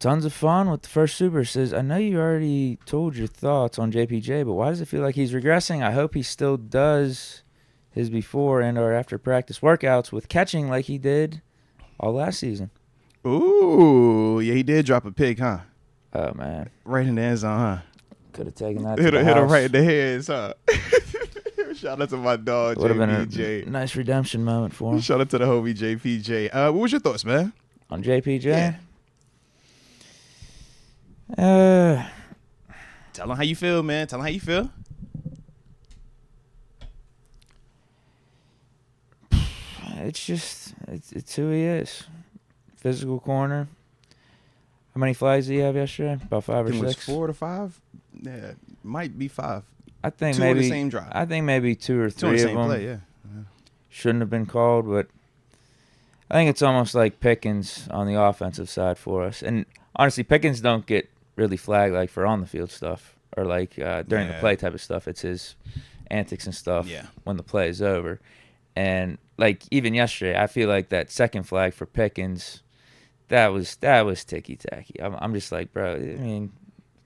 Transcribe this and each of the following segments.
tons of fun with the first super. Says, I know you already told your thoughts on JPJ, but why does it feel like he's regressing? I hope he still does his before and or after practice workouts with catching like he did all last season. Ooh, yeah, he did drop a pick, huh? Oh, man. Right in the end zone, huh? Could have taken that Hit to the him house. right in the hands, huh? Shout out to my dog, Would have been JPJ. a nice redemption moment for him. Shout out to the homie, JPJ. What was your thoughts, man? On JPJ? Yeah. Tell him how you feel, man. Tell him how you feel. It's just, it's who he is. Physical corner. How many flags did he have yesterday? About 5 or 6? It was 4 to 5. Yeah, might be 5. I think 2 maybe on the same drive. I think maybe 2 or 2 on 3 the of same them play, yeah. shouldn't have been called, but I think it's almost like Pickens on the offensive side for us. And honestly, Pickens don't get really flagged like for on the field stuff or like during the play type of stuff. It's his antics and stuff when the play is over. And like even yesterday, I feel like that second flag for Pickens, that was ticky tacky. I'm just like, bro. I mean,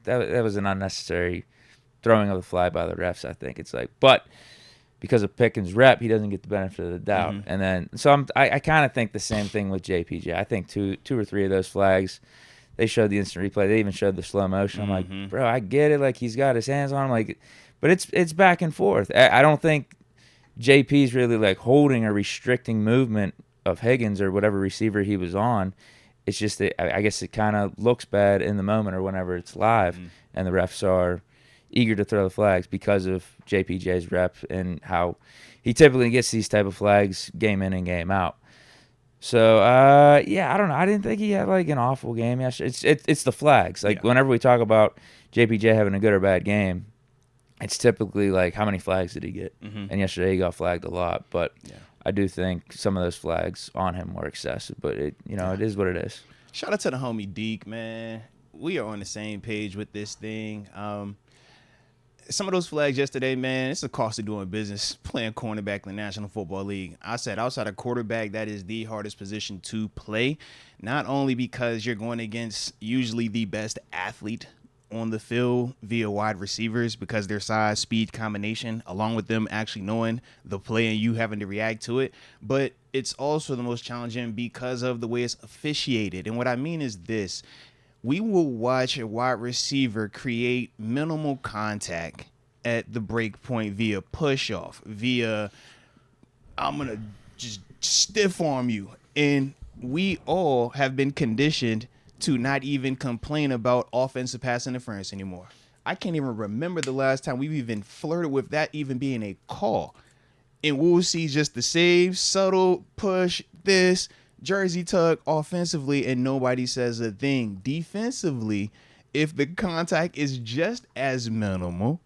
that was an unnecessary throwing of the flag by the refs. I think it's like, but because of Pickens' rep, he doesn't get the benefit of the doubt. Mm-hmm. And then so I kind of think the same thing with JPJ. I think two or three of those flags, they showed the instant replay. They even showed the slow motion. I'm like, bro, I get it. Like he's got his hands on him. Like, but it's back and forth. I don't think JP's really like holding or restricting movement of Higgins or whatever receiver he was on. It's just that I guess it kind of looks bad in the moment or whenever it's live, and the refs are eager to throw the flags because of JPJ's rep and how he typically gets these type of flags game in and game out. So yeah, I don't know. I didn't think he had like an awful game yesterday. It's the flags. Like whenever we talk about JPJ having a good or bad game, it's typically like how many flags did he get? And yesterday he got flagged a lot, but I do think some of those flags on him were excessive. But it is what it is. Shout out to the homie Deke, man. We are on the same page with this thing. Some of those flags yesterday, man, it's the cost of doing business playing cornerback in the National Football League. I said outside of quarterback, that is the hardest position to play, not only because you're going against usually the best athlete on the field via wide receivers because their size, speed combination, along with them actually knowing the play and you having to react to it. But it's also the most challenging because of the way it's officiated. And what I mean is this. We will watch a wide receiver create minimal contact at the break point via push-off, via I'm going to just stiff arm you. And we all have been conditioned to not even complain about offensive pass interference anymore. I can't even remember the last time we've even flirted with that even being a call. And we'll see just the save, subtle push, this jersey tug offensively, and nobody says a thing. Defensively, if the contact is just as minimal,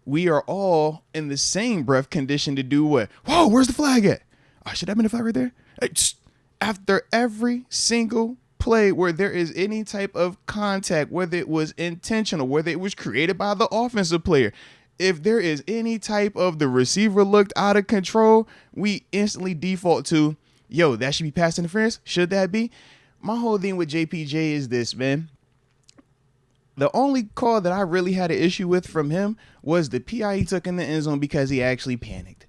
we are all in the same breath conditioned to do what? Whoa, where's the flag at? Oh, should that have been the flag right there? Hey, after every single play where there is any type of contact, whether it was intentional, whether it was created by the offensive player, if there is any type of the receiver looked out of control, we instantly default to, yo, that should be pass interference. Should that be? My whole thing with JPJ is this, man. The only call that I really had an issue with from him was the PI he took in the end zone because he actually panicked.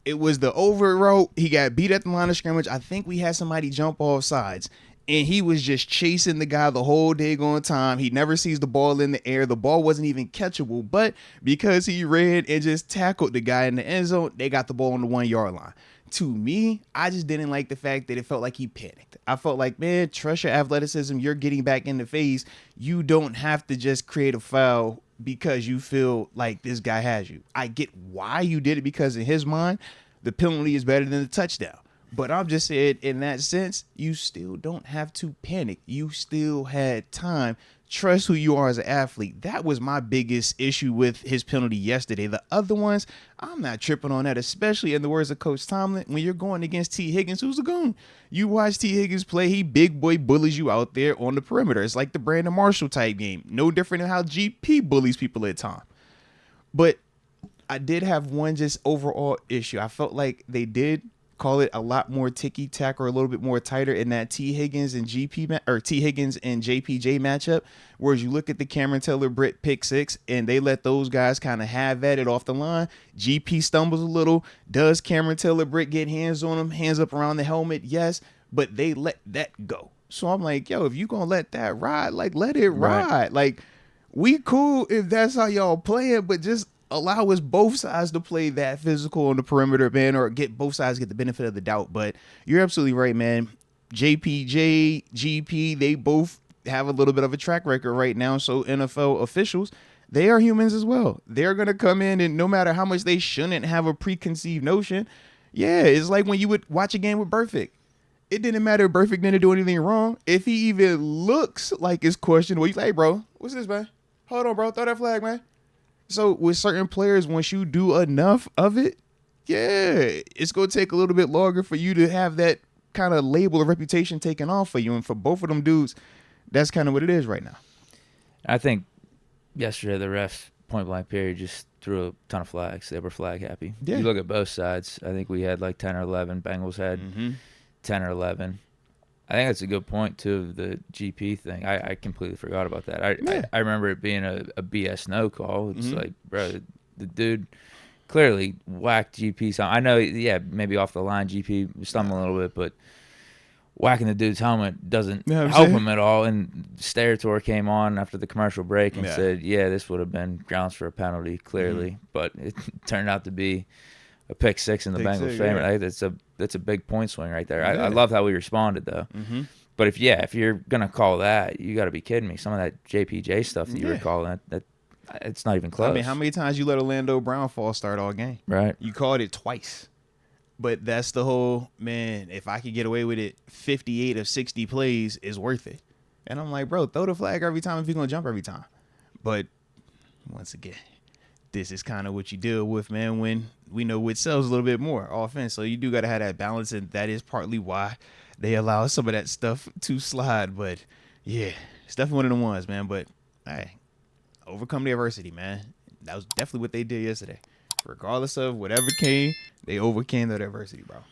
It was the overroute. He got beat at the line of scrimmage. I think we had somebody jump off sides. And he was just chasing the guy the whole daggone time. He never sees the ball in the air. The ball wasn't even catchable. But because he ran and just tackled the guy in the end zone, they got the ball on the 1 yard line. To me, I just didn't like the fact that it felt like he panicked. I felt like, man, trust your athleticism. You're getting back in the phase. You don't have to just create a foul because you feel like this guy has you. I get why you did it because in his mind, the penalty is better than the touchdown. But I'm just saying, in that sense, you still don't have to panic. You still had time. Trust who you are as an athlete. That was my biggest issue with his penalty yesterday. The other ones, I'm not tripping on that, especially in the words of Coach Tomlin, when you're going against T. Higgins, who's a goon. You watch T. Higgins play, he big boy bullies you out there on the perimeter. It's like the Brandon Marshall type game. No different than how GP bullies people at times. But I did have one just overall issue. I felt like they did call it a lot more ticky tack or a little bit more tighter in that T Higgins and JPJ matchup. Whereas you look at the Cameron Taylor-Britt pick six, and they let those guys kind of have at it off the line. GP stumbles a little. Does Cameron Taylor-Britt get hands on him, hands up around the helmet? Yes, but they let that go. So I'm like, yo, if you gonna let that ride, like let it ride. Right. Like we cool if that's how y'all play it, but just allow us both sides to play that physical on the perimeter, man, or get both sides get the benefit of the doubt. But you're absolutely right, man. JPJ, GP, they both have a little bit of a track record right now. So NFL officials, they are humans as well. They're going to come in, and no matter how much they shouldn't have a preconceived notion, yeah, it's like when you would watch a game with Perfect. It didn't matter if Perfect didn't do anything wrong. If he even looks like it's questionable, he's like, hey, bro, what's this, man? Hold on, bro. Throw that flag, man. So with certain players, once you do enough of it, yeah, it's going to take a little bit longer for you to have that kind of label or reputation taken off for you. And for both of them dudes, that's kind of what it is right now. I think yesterday the refs, point blank period, just threw a ton of flags. They were flag happy. Yeah. You look at both sides. I think we had like 10 or 11. Bengals had 10 or 11. I think that's a good point, too, the GP thing. I completely forgot about that. I remember it being a BS no call. It's like, bro, the dude clearly whacked GP. I know, yeah, maybe off the line GP was stumbling a little bit, but whacking the dude's helmet doesn't help him at all. And Sterator came on after the commercial break and said, yeah, this would have been grounds for a penalty, clearly. But it turned out to be a pick six in the Bengals' favor. Yeah. That's a big point swing right there. I love how we responded though. But if you're gonna call that, you got to be kidding me. Some of that JPJ stuff that you were calling, that it's not even close. I mean, how many times you let Orlando Brown false start all game? Right. You called it twice. But that's the whole, man, if I could get away with it, 58 of 60 plays is worth it. And I'm like, bro, throw the flag every time if you're gonna jump every time. But once again, this is kind of what you deal with, man, when we know which sells a little bit more offense. So you do got to have that balance, and that is partly why they allow some of that stuff to slide. But, yeah, it's definitely one of the ones, man. But, hey, overcome the adversity, man. That was definitely what they did yesterday. Regardless of whatever came, they overcame that adversity, bro.